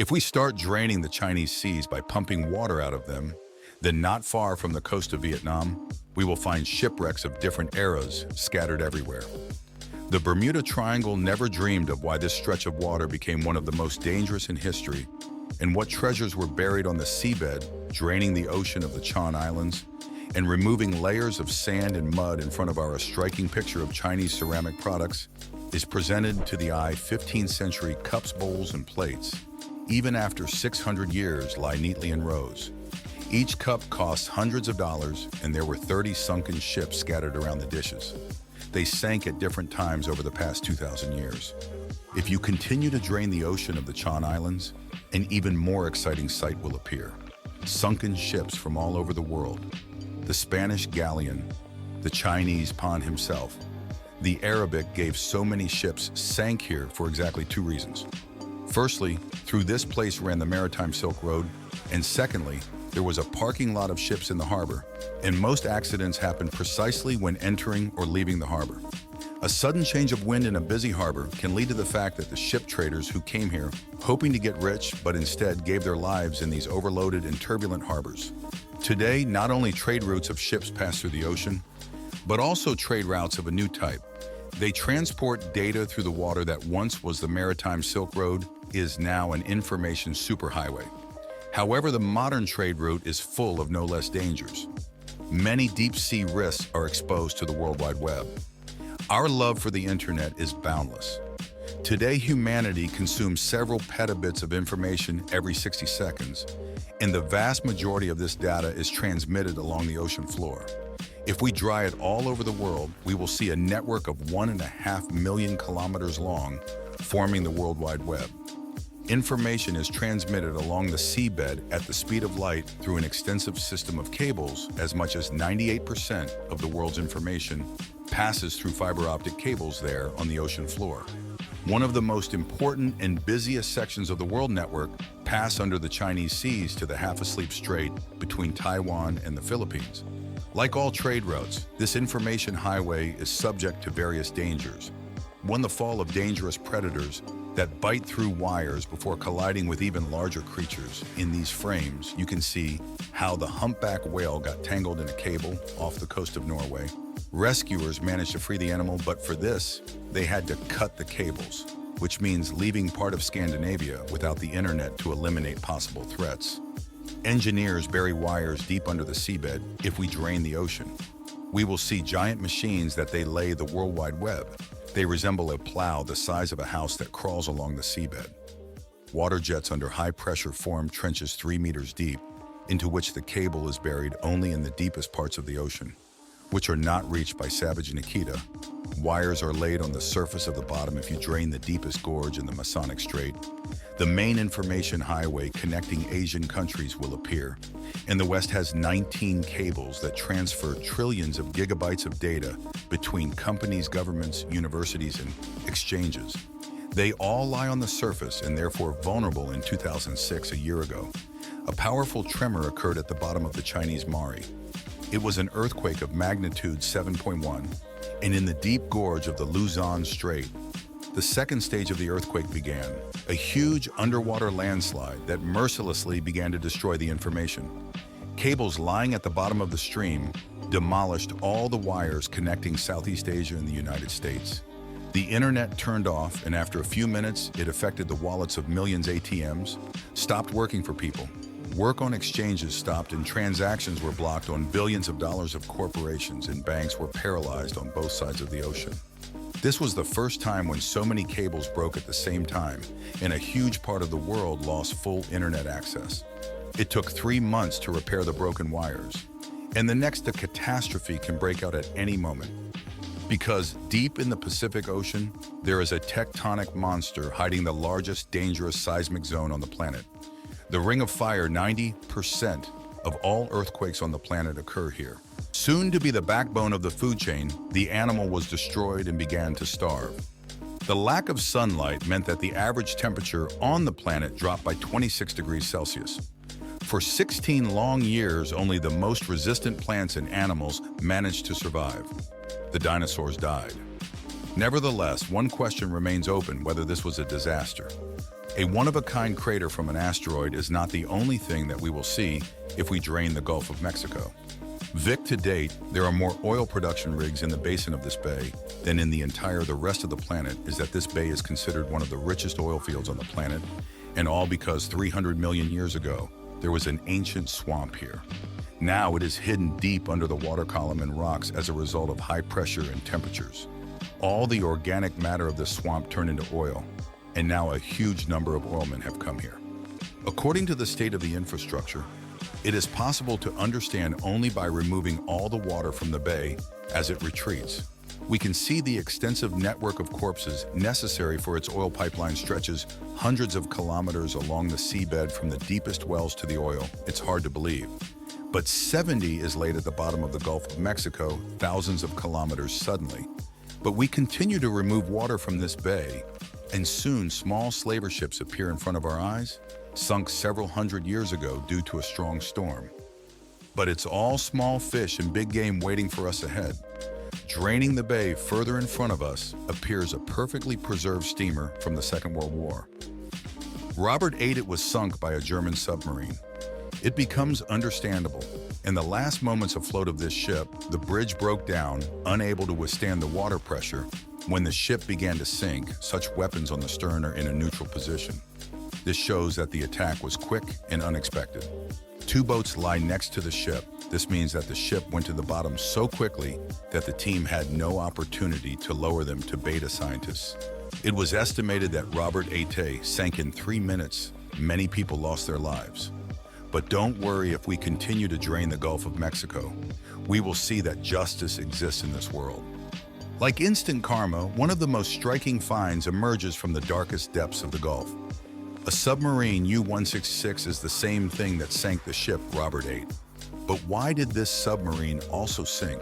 If we start draining the Chinese seas by pumping water out of them, then not far from the coast of Vietnam, we will find shipwrecks of different eras scattered everywhere. The Bermuda Triangle never dreamed of why this stretch of water became one of the most dangerous in history, and what treasures were buried on the seabed, draining the ocean of the Chan Islands, and removing layers of sand and mud in front of our striking picture of Chinese ceramic products is presented to the eye 15th century cups, bowls, and plates, even after 600 years lie neatly in rows. Each cup costs hundreds of dollars, and there were 30 sunken ships scattered around the dishes. They sank at different times over the past 2,000 years. If you continue to drain the ocean of the Chan Islands, an even more exciting sight will appear. Sunken ships from all over the world. The Spanish galleon, the Chinese Pan himself. The Arabic gave so many ships sank here for exactly two reasons. Firstly, through this place ran the maritime Silk Road, and secondly, there was a parking lot of ships in the harbor, and most accidents happen precisely when entering or leaving the harbor. A sudden change of wind in a busy harbor can lead to the fact that the ship traders who came here hoping to get rich but instead gave their lives in these overloaded and turbulent harbors. Today, not only trade routes of ships pass through the ocean, but also trade routes of a new type. They transport data through the water that once was the maritime Silk Road is now an information superhighway. However, the modern trade route is full of no less dangers. Many deep-sea risks are exposed to the World Wide Web. Our love for the internet is boundless. Today, humanity consumes several petabits of information every 60 seconds, and the vast majority of this data is transmitted along the ocean floor. If we dry it all over the world, we will see a network of 1.5 million kilometers long, forming the World Wide Web. Information is transmitted along the seabed at the speed of light through an extensive system of cables. As much as 98% of the world's information passes through fiber optic cables there on the ocean floor. One of the most important and busiest sections of the world network pass under the Chinese seas to the half-asleep strait between Taiwan and the Philippines. Like all trade routes, this information highway is subject to various dangers. One, the fall of dangerous predators that bite through wires before colliding with even larger creatures. In these frames, you can see how the humpback whale got tangled in a cable off the coast of Norway. Rescuers managed to free the animal, but for this, they had to cut the cables, which means leaving part of Scandinavia without the internet to eliminate possible threats. Engineers bury wires deep under the seabed. If we drain the ocean, we will see giant machines that they lay the World Wide Web. They resemble a plow the size of a house that crawls along the seabed. Water jets under high pressure form trenches 3 meters deep, into which the cable is buried only in the deepest parts of the ocean, which are not reached by Savage Nikita. Wires are laid on the surface of the bottom if you drain the deepest gorge in the Masonic Strait. The main information highway connecting Asian countries will appear, and the West has 19 cables that transfer trillions of gigabytes of data between companies, governments, universities, and exchanges. They all lie on the surface and therefore vulnerable. In 2006, a year ago, a powerful tremor occurred at the bottom of the Chinese Mare. It was an earthquake of magnitude 7.1, and in the deep gorge of the Luzon Strait, the second stage of the earthquake began, a huge underwater landslide that mercilessly began to destroy the information. Cables lying at the bottom of the stream demolished all the wires connecting Southeast Asia and the United States. The internet turned off, and after a few minutes, it affected the wallets of millions. ATMs stopped working for people. Work on exchanges stopped, and transactions were blocked on billions of dollars of corporations, and banks were paralyzed on both sides of the ocean. This was the first time when so many cables broke at the same time, and a huge part of the world lost full internet access. It took 3 months to repair the broken wires, and the next catastrophe can break out at any moment. Because deep in the Pacific Ocean, there is a tectonic monster hiding the largest dangerous seismic zone on the planet. The Ring of Fire. 90% of all earthquakes on the planet occur here. Soon to be the backbone of the food chain, the animal was destroyed and began to starve. The lack of sunlight meant that the average temperature on the planet dropped by 26 degrees Celsius. For 16 long years, only the most resistant plants and animals managed to survive. The dinosaurs died. Nevertheless, one question remains open: whether this was a disaster. A one-of-a-kind crater from an asteroid is not the only thing that we will see if we drain the Gulf of Mexico. To date, there are more oil production rigs in the basin of this bay than in the rest of the planet. Is that this bay is considered one of the richest oil fields on the planet, and all because 300 million years ago, there was an ancient swamp here. Now it is hidden deep under the water column and rocks as a result of high pressure and temperatures. All the organic matter of the swamp turned into oil, and now a huge number of oilmen have come here. According to the state of the infrastructure, it is possible to understand only by removing all the water from the bay as it retreats. We can see the extensive network of corpses necessary for its oil pipeline stretches hundreds of kilometers along the seabed from the deepest wells to the oil. It's hard to believe. But 70 is laid at the bottom of the Gulf of Mexico, thousands of kilometers suddenly. But we continue to remove water from this bay, and soon small slaver ships appear in front of our eyes, sunk several hundred years ago due to a strong storm. But it's all small fish and big game waiting for us ahead. Draining the bay further in front of us appears a perfectly preserved steamer from the Second World War. Robert 8 it was sunk by a German submarine. It becomes understandable. In the last moments afloat of this ship, the bridge broke down, unable to withstand the water pressure. When the ship began to sink, such weapons on the stern are in a neutral position. This shows that the attack was quick and unexpected. 2 boats lie next to the ship. This means that the ship went to the bottom so quickly that the team had no opportunity to lower them to beta scientists. It was estimated that Robert 8 sank in 3 minutes. Many people lost their lives. But don't worry, if we continue to drain the Gulf of Mexico, we will see that justice exists in this world. Like instant karma, one of the most striking finds emerges from the darkest depths of the Gulf. A submarine U-166 is the same thing that sank the ship Robert 8. But why did this submarine also sink?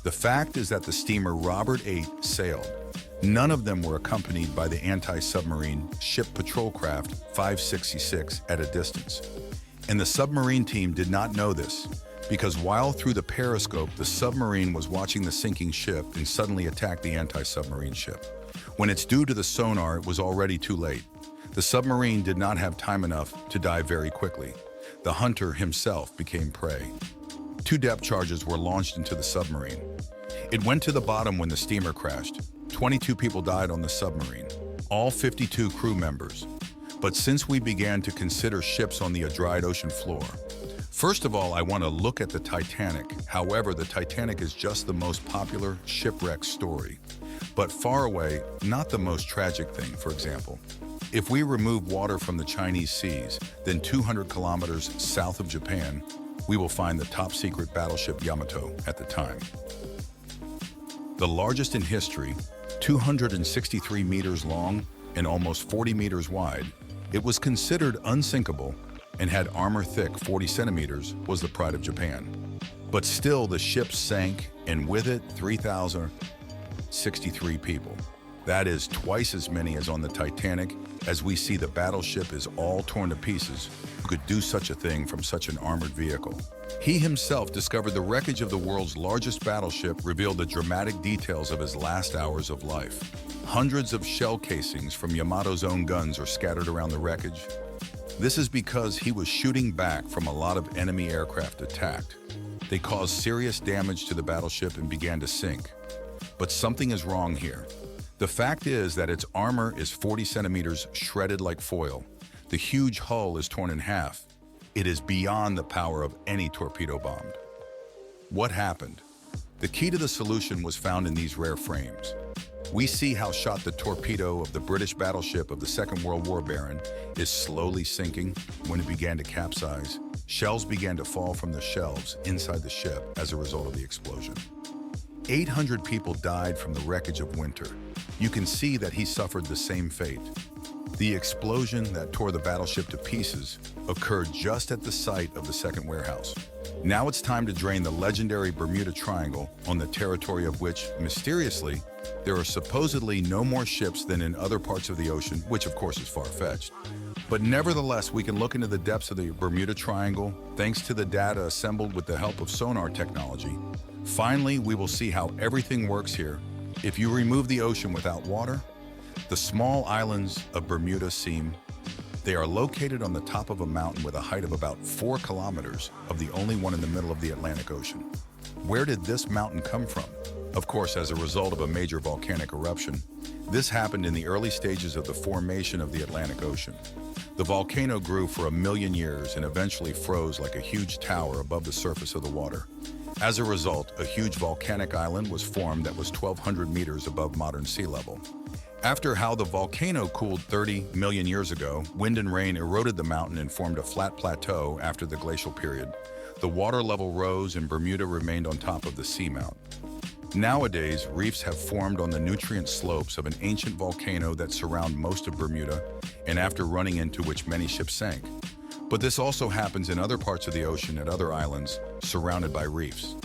The fact is that the steamer Robert 8 sailed. None of them were accompanied by the anti-submarine ship patrol craft 566 at a distance. And the submarine team did not know this, because while through the periscope, the submarine was watching the sinking ship and suddenly attacked the anti-submarine ship. When it's due to the sonar, it was already too late. The submarine did not have time enough to dive very quickly. The hunter himself became prey. 2 depth charges were launched into the submarine. It went to the bottom when the steamer crashed. 22 people died on the submarine, all 52 crew members. But since we began to consider ships on the adried ocean floor, first of all, I want to look at the Titanic. However, the Titanic is just the most popular shipwreck story, but far away, not the most tragic thing. For example, if we remove water from the Chinese seas, then 200 kilometers south of Japan, we will find the top-secret battleship Yamato at the time. The largest in history, 263 meters long and almost 40 meters wide, it was considered unsinkable and had armor thick 40 centimeters, was the pride of Japan. But still, the ship sank, and with it, 3,063 people. That is twice as many as on the Titanic. As we see, the battleship is all torn to pieces. Who could do such a thing from such an armored vehicle? He himself discovered the wreckage of the world's largest battleship, revealed the dramatic details of his last hours of life. Hundreds of shell casings from Yamato's own guns are scattered around the wreckage. This is because he was shooting back from a lot of enemy aircraft attacked. They caused serious damage to the battleship and began to sink. But something is wrong here. The fact is that its armor is 40 centimeters shredded like foil. The huge hull is torn in half. It is beyond the power of any torpedo bomb. What happened? The key to the solution was found in these rare frames. We see how shot the torpedo of the British battleship of the Second World War Baron is slowly sinking. When it began to capsize, shells began to fall from the shelves inside the ship as a result of the explosion. 800 people died from the wreckage of Winter. You can see that he suffered the same fate. The explosion that tore the battleship to pieces occurred just at the site of the second warehouse. Now it's time to drain the legendary Bermuda Triangle, on the territory of which, mysteriously, there are supposedly no more ships than in other parts of the ocean, which of course is far-fetched. But nevertheless, we can look into the depths of the Bermuda Triangle thanks to the data assembled with the help of sonar technology. Finally, we will see how everything works here. If you remove the ocean without water, the small islands of Bermuda seem They are located on the top of a mountain with a height of about 4 kilometers, of the only one in the middle of the Atlantic Ocean. Where did this mountain come from? Of course, as a result of a major volcanic eruption. This happened in the early stages of the formation of the Atlantic Ocean. The volcano grew for 1,000,000 years and eventually froze like a huge tower above the surface of the water. As a result, a huge volcanic island was formed that was 1,200 meters above modern sea level. After how the volcano cooled 30 million years ago, wind and rain eroded the mountain and formed a flat plateau after the glacial period. The water level rose and Bermuda remained on top of the seamount. Nowadays, reefs have formed on the nutrient slopes of an ancient volcano that surround most of Bermuda, and after running into which many ships sank. But this also happens in other parts of the ocean at other islands, surrounded by reefs.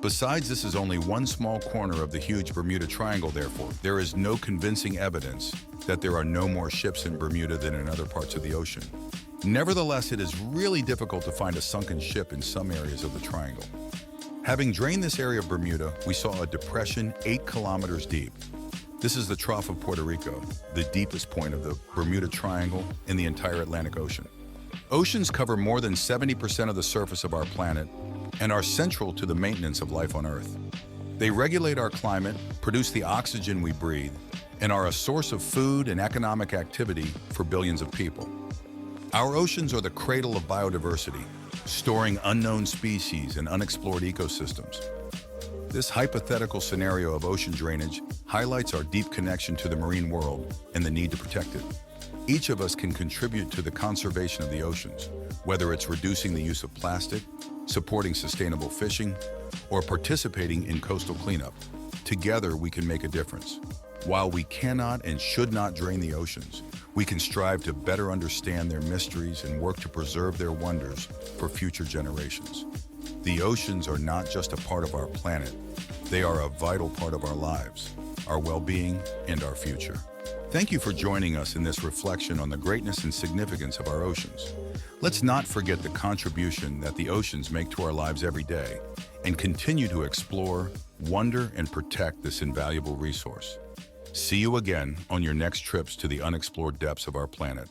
Besides, this is only one small corner of the huge Bermuda Triangle, therefore, there is no convincing evidence that there are no more ships in Bermuda than in other parts of the ocean. Nevertheless, it is really difficult to find a sunken ship in some areas of the triangle. Having drained this area of Bermuda, we saw a depression 8 kilometers deep. This is the Trough of Puerto Rico, the deepest point of the Bermuda Triangle in the entire Atlantic Ocean. Oceans cover more than 70% of the surface of our planet and are central to the maintenance of life on Earth. They regulate our climate, produce the oxygen we breathe, and are a source of food and economic activity for billions of people. Our oceans are the cradle of biodiversity, storing unknown species and unexplored ecosystems. This hypothetical scenario of ocean drainage highlights our deep connection to the marine world and the need to protect it. Each of us can contribute to the conservation of the oceans, whether it's reducing the use of plastic, supporting sustainable fishing, or participating in coastal cleanup. Together, we can make a difference. While we cannot and should not drain the oceans, we can strive to better understand their mysteries and work to preserve their wonders for future generations. The oceans are not just a part of our planet, they are a vital part of our lives, our well-being, and our future. Thank you for joining us in this reflection on the greatness and significance of our oceans. Let's not forget the contribution that the oceans make to our lives every day, and continue to explore, wonder, and protect this invaluable resource. See you again on your next trips to the unexplored depths of our planet.